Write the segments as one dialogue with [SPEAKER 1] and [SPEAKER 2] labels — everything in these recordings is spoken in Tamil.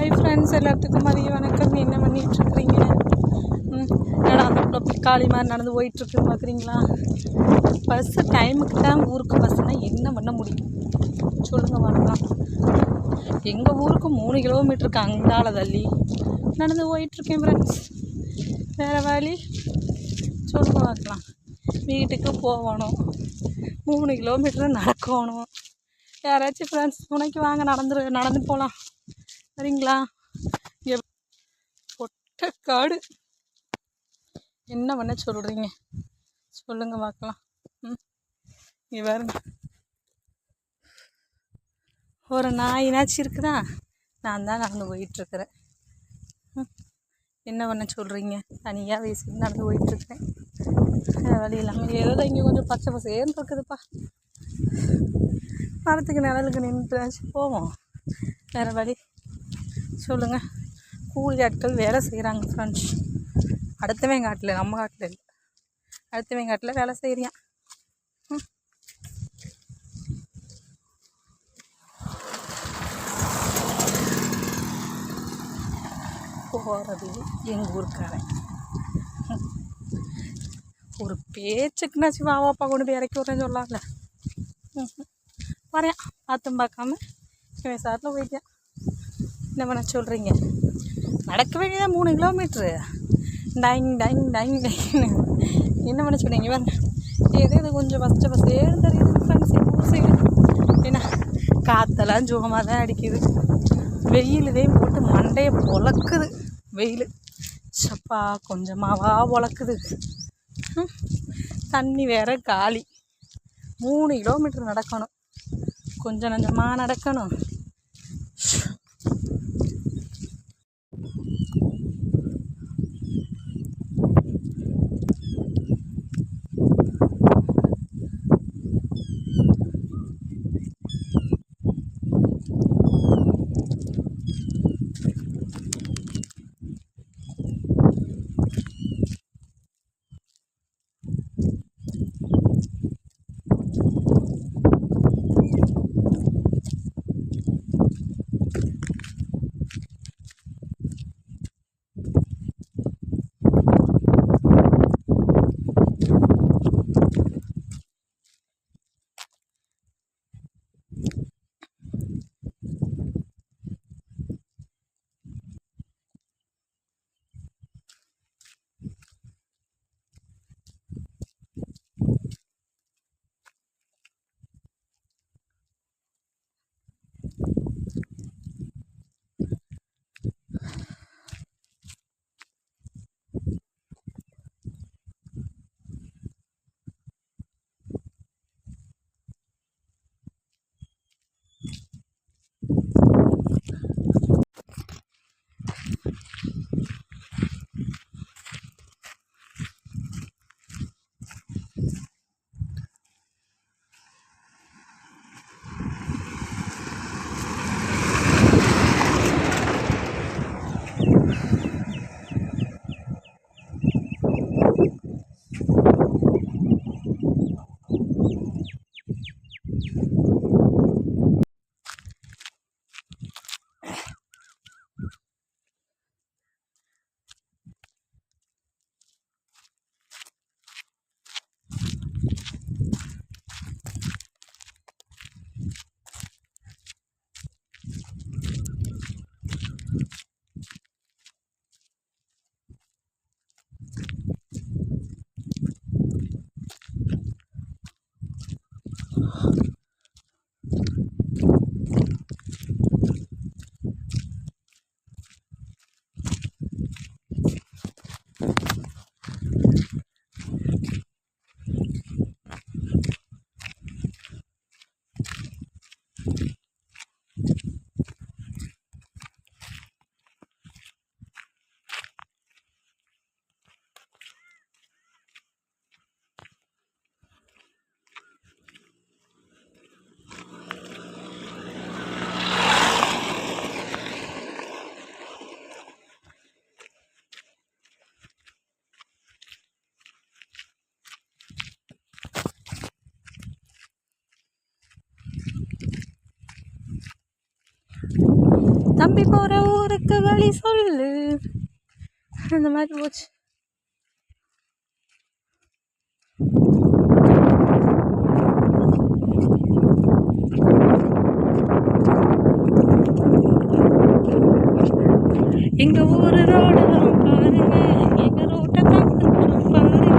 [SPEAKER 1] ஹாய் ஃப்ரெண்ட்ஸ், எல்லாத்துக்கும் மதிய வணக்கம். என்ன பண்ணிகிட்ருக்குறீங்க? என்னடா அந்த காளி மாதிரி நடந்து போயிட்டுருக்குன்னு பார்க்குறீங்களா? பஸ்ஸு டைமுக்கு தான் ஊருக்கு பஸ்ஸுனால் என்ன பண்ண முடியும் சொல்லுங்கள் பார்க்கலாம். எங்கள் ஊருக்கு 3 கிலோமீட்டருக்கு அங்கால தள்ளி நடந்து போயிட்டுருக்கேன் ஃப்ரெண்ட்ஸ். வேறு வழி சொல்லுங்கள் பார்க்கலாம். வீட்டுக்கு போகணும், 3 கிலோமீட்டர் நடக்கணும். யாராச்சும் ஃப்ரெண்ட்ஸ் துணைக்கு வாங்க, நடந்து போகலாம் சரிங்களா? பொட்ட காடு என்ன பண்ண சொல்கிறீங்க சொல்லுங்க பார்க்கலாம். இங்கே பாருங்க, ஒரு நாயினாச்சும் இருக்குதா? நான் தான் நடந்து போயிட்டுருக்குறேன். என்ன பண்ண சொல்கிறீங்க? தனியாக வயசுக்கு நடந்து போயிட்டுருக்கேன். வழி இல்லாமல் ஏதோ இங்கே கொஞ்சம் பச்சை பசேன்னு இருக்குதுப்பா. மரத்துக்கு நிழலுக்கு நின்றுச்சு போவோம். வேறு வழி சொல்லுங்கள். கூலி ஆட்கள் வேலை செய்கிறாங்க ஃப்ரெண்ட்ஸ். அடுத்தவன் காட்டில், நம்ம காட்டில் இல்லை, அடுத்தவன் காட்டில் வேலை செய்கிறான். போகிறது எங்கள் ஊருக்காரன். ஒரு பேச்சுக்குனாச்சும் வாவாப்பா கொண்டு போய் இறக்கி விட்றேன்னு சொல்லலாம்ல. வரேன் பார்த்தும் பார்க்காம இவன் சாட்டில் போயிட்டேன். என்ன பண்ண சொல்கிறீங்க? நடக்க வேண்டியதான் 3 கிலோமீட்ரு. டைங் டைங் டைங் டைங்னு என்ன பண்ண சொன்னீங்க? இவன் இது கொஞ்சம் பச்சை பசேன்னு தெரியுது ஃப்ரெண்ட்ஸ். ஊர் சைடு ஏன்னா காற்றெல்லாம் சுகமாக தான் அடிக்குது. வெயிலுதே போட்டு மண்டையை பொழக்குது. வெயில் சப்பா கொஞ்சமாவா பொழக்குது. தண்ணி வேற காலி. 3 கிலோமீட்டர் நடக்கணும், கொஞ்சம் நஞ்சமாக நடக்கணும். தம்பி போகிற ஊருக்கு வழி சொல்லு, அந்த மாதிரி போச்சு. எங்க ஊரு ரோடு பாருங்க, எங்க ரோட்டை தான் கொஞ்சம் பாருங்க.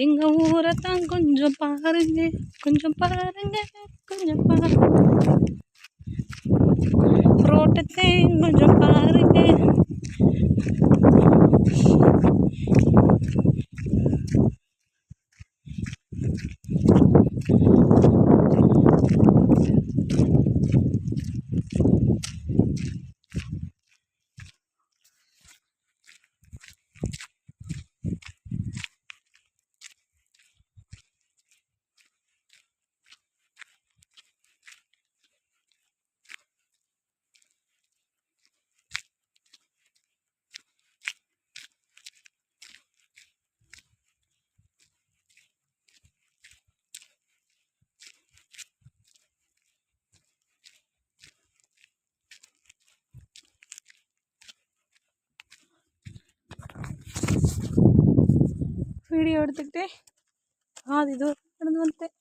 [SPEAKER 1] எங்க ஊரை தான் கொஞ்சம் பாருங்க, கொஞ்சம் பாருங்க, கொஞ்சம் பாருங்க, ரோட்டத்தை கொஞ்சம் பாருங்க. வீடியோ எடுத்துக்கிட்டே அது தூரம் நடந்து வந்துட்டேன்.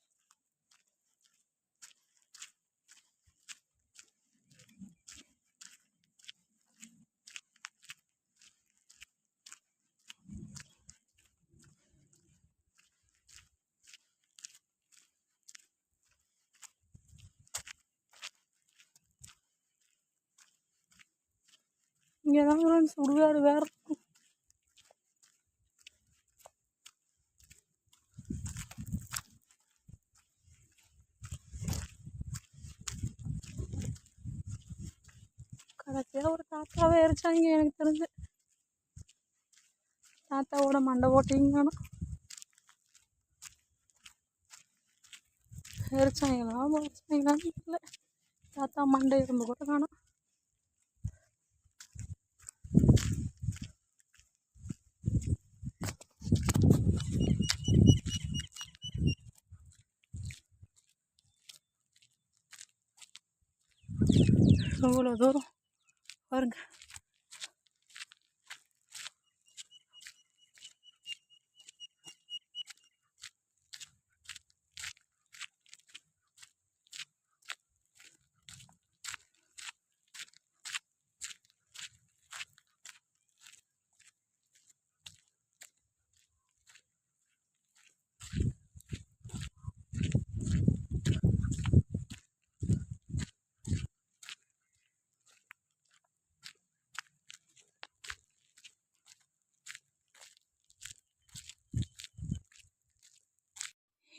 [SPEAKER 1] இங்கே தான் சுடுகாடு வேற இருக்கும். கடைசியாக ஒரு தாத்தாவை எரிச்சாங்க எனக்கு தெரிஞ்சு. தாத்தாவோட மண்டை ஓட்டிங்கன்னு எரிச்சாங்களான்னு இல்லை. தாத்தா மண்டை எறும்பு கூட காணும். எவ்வளோ தூரம் பாருங்க.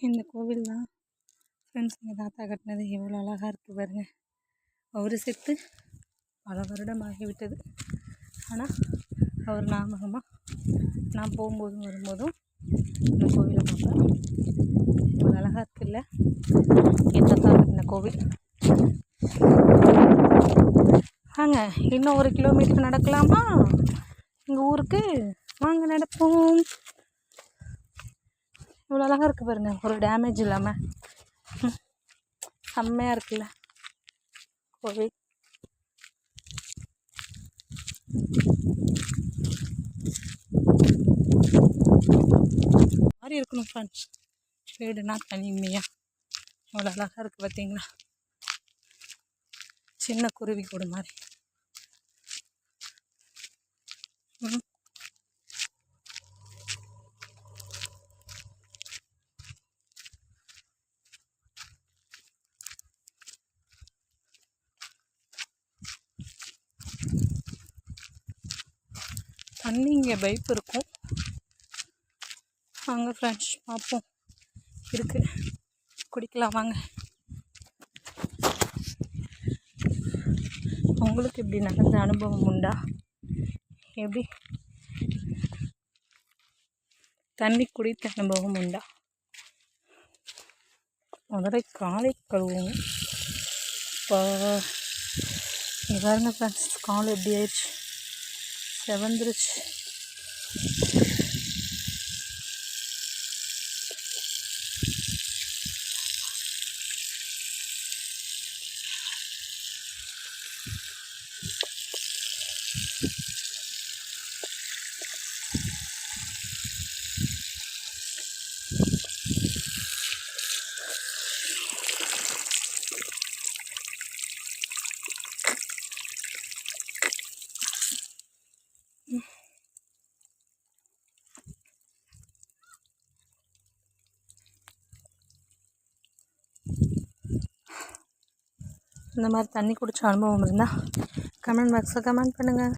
[SPEAKER 1] இந்த கோவில் தான் ஃப்ரெண்ட்ஸ், எங்கள் தாத்தா கட்டினது. எவ்வளோ அழகாக இருக்குது பாருங்க. அவர் செத்து பல வருடம் ஆகிவிட்டது. ஆனால் அவர் ஞாபகமாக நான் போகும்போதும் வரும்போதும் இந்த கோவிலை பார்ப்பேன். இவ்வளோ அழகாக இருக்குல்ல என் தாத்தா கட்டின கோவில். வாங்க, இன்னும் 1 கிலோமீட்டர் நடக்கலாமா எங்கள் ஊருக்கு? வாங்க நடப்போம். இவ்வளோ அழகாக இருக்குது பாருங்க, ஒரு டேமேஜ் இல்லாமல். செம்மையாக இருக்குல்ல கோவில். மாதிரி இருக்கணும் ஃப்ரெண்ட்ஸ், வீடுனா தனிமையாக. அவ்வளோ அழகாக இருக்குது பார்த்தீங்களா, சின்ன குருவி கூடு மாதிரி. தண்ணி இங்கே பைப் இருக்கும். வாங்க ஃப்ரெண்ட்ஸ் பார்ப்போம், இருக்குது, குடிக்கலாம் வாங்க. உங்களுக்கு இப்படி நடந்த அனுபவம் உண்டா? எப்படி தண்ணி குடித்த அனுபவம் உண்டா? முதல்ல காலை கழுவுவோம். இப்போ பாருங்க ஃப்ரெண்ட்ஸ், கால் எப்படி ஆயிடுச்சு, செவந்துருச்சு. இந்த மாதிரி தண்ணி குடிச்ச அனுபவம் இருந்தால் கமெண்ட் பாக்ஸில் கமெண்ட் பண்ணுங்கள்.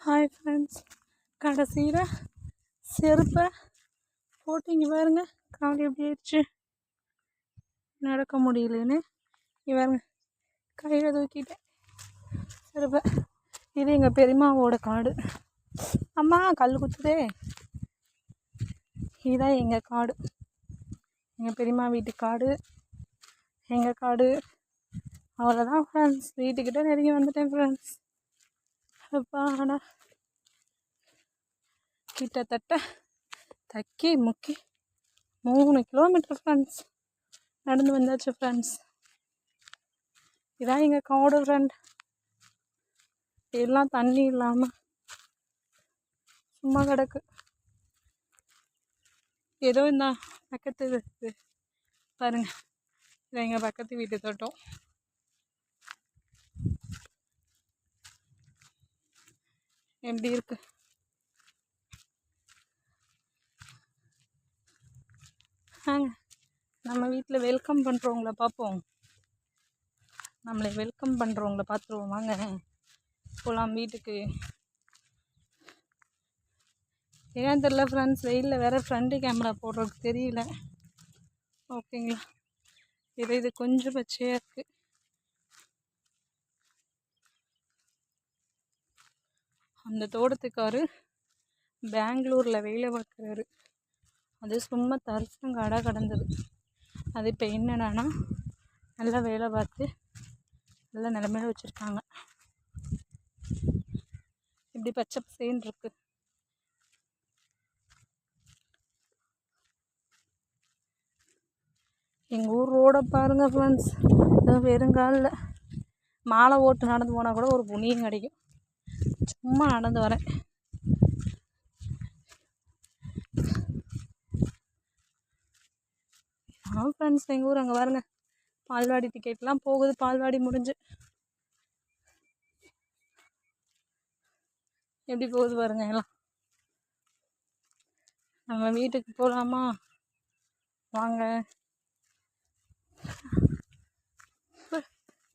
[SPEAKER 1] ஹாய் ஃப்ரெண்ட்ஸ், கடைசியில் செருப்பை போட்டு இங்கே பாருங்க கால் எப்படி ஆயிடுச்சு, நடக்க முடியலன்னு. இங்கே பாருங்க கையில் தூக்கிட்டேன் செருப்பை. இது எங்கள் பெரியம்மாவோட காடு. அம்மா கல் குத்துதே. இதுதான் எங்கள் காடு, எங்கள் பெரியம்மா வீட்டு காடு, எங்கள் காடு. அவ்வளோதான் ஃப்ரெண்ட்ஸ், வீட்டுக்கிட்ட நெருங்கி வந்துட்டேன் ஃப்ரெண்ட்ஸ். அப்பாடா, கிட்டத்தட்ட தக்கி முக்கி 3 கிலோமீட்டர் ஃப்ரெண்ட்ஸ் நடந்து வந்தாச்சு ஃப்ரெண்ட்ஸ். இதான் எங்கள் காடு ஃப்ரெண்ட். எல்லாம் தண்ணி இல்லாமல் சும்மா கிடக்கு. ஏதோ இந்த பக்கத்து பாருங்க, இதான் எங்கள் பக்கத்து வீட்டு தோட்டம். எப்படி இருக்கு நம்ம வீட்டில் வெல்கம் பண்ணுறவங்கள பார்ப்போம். நம்மளை வெல்கம் பண்ணுறவங்கள பார்த்துருவோம் வாங்க, போகலாம் வீட்டுக்கு. ஏன் தெரில ஃப்ரெண்ட்ஸ், வெயிலில் வேறு ஃப்ரண்ட்டு கேமரா போடுறதுக்கு தெரியல. ஓகேங்களா, இது கொஞ்சம் பச்சையாக இருக்குது. அந்த தோட்டத்துக்காரு பெங்களூரில் வேலை பார்க்குறாரு. அது சும்மா தரிசனங்காடாக கிடந்தது. அது இப்போ என்னடானா நல்லா வேலை பார்த்து நல்ல நிலமையில வச்சுருக்காங்க. இப்படி பச்சை பசேன்னு இருக்கு. எங்கள் ஊர் ரோடை பாருங்கள் ஃப்ரெண்ட்ஸ், வெறுங்காலில் மாலை ஓட்டு நடந்து போனால் கூட ஒரு புண்ணியம் கிடைக்கும். சும்மா நடந்து வரேன். ஃப்ரெண்ட்ஸ், எங்கள் ஊர் அங்கே பாருங்க, பால்வாடி டிக்கெட்லாம் போகுது. பால்வாடி முடிஞ்சு எப்படி போகுது பாருங்க எல்லாம். நம்ம வீட்டுக்கு போகலாமா வாங்க.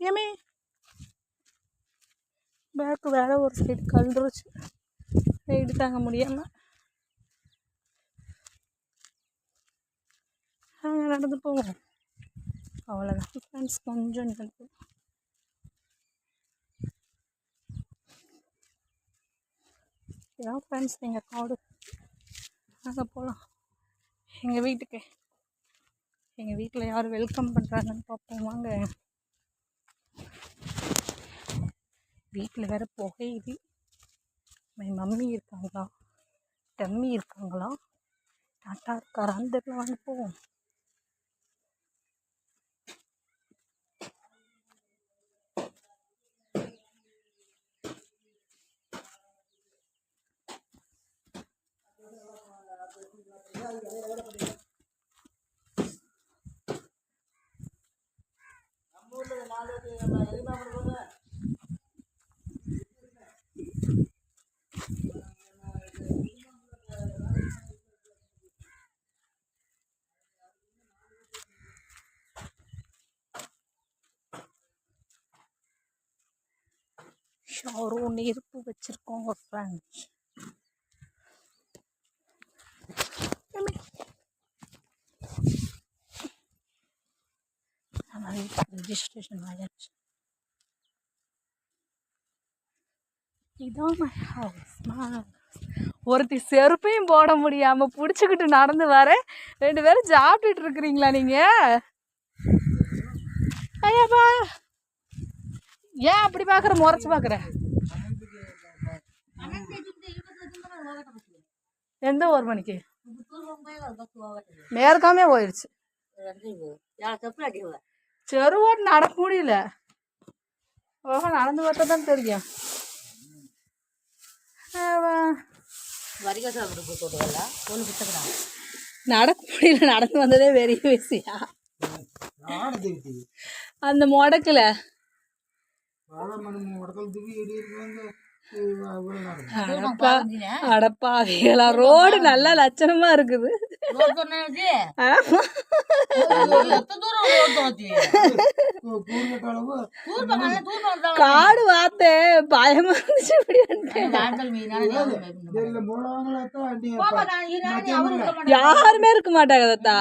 [SPEAKER 1] ஏமே பேக்கு வேற ஒரு சைடு கழுந்துருச்சு, சைடு தாங்க முடியாமல். நடந்து போவோம். அவ்வளோதான் ஃப்ரெண்ட்ஸ், கொஞ்சம் நடந்து. இதான் ஃப்ரெண்ட்ஸ் எங்கள் காடு. நாங்கள் போகலாம் எங்கள் வீட்டுக்கு. எங்கள் வீட்டில் யார் வெல்கம் பண்ணுறாங்கன்னு பார்ப்போம் வாங்க. வீட்டில் வேறு புகையுது. என் மம்மி இருக்காங்களா, டம்மி இருக்காங்களா, டாட்டா இருக்காரான்னு தெரியல. வாங்க போவோம். ஷாரோ நெருப்பு வச்சுருக்கோங்க ஃப்ரெண்ட்ஸ். ரெஜிஸ்ட்ரேஷன் ஆயாச்சு. இதான் மை ஹவுஸ். ஒருத்தி செருப்பையும் போட முடியாமல் பிடிச்சிக்கிட்டு நடந்து வர. 2 பேரும் சாப்பிட்டுட்டு இருக்கிறீங்களா நீங்கள்? ஐயாப்பா ஏன் அப்படி பார்க்குற, முறைச்சி பார்க்குற? எந்த 1 மணிக்கு? மேற்காமே போயிடுச்சு. செருவோடு நடக்க முடியல. ஓஹோ, நடந்து பார்த்தா தான் தெரியும். நடக்க முடியல, நடந்து வந்ததே பெரிய விஷயம். அந்த முடக்கல அடப்பாவிகளா, ரோடு நல்லா லட்சணமா இருக்குது. காடு வார்த்தை பயமா இருந்துச்சு. யாருமே இருக்க மாட்டாங்க தத்தா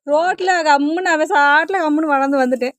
[SPEAKER 1] ரோட்ல. கம்முன்னு அவன் சாட்டில் கம்முன்னு வளர்ந்து வந்துட்டேன்.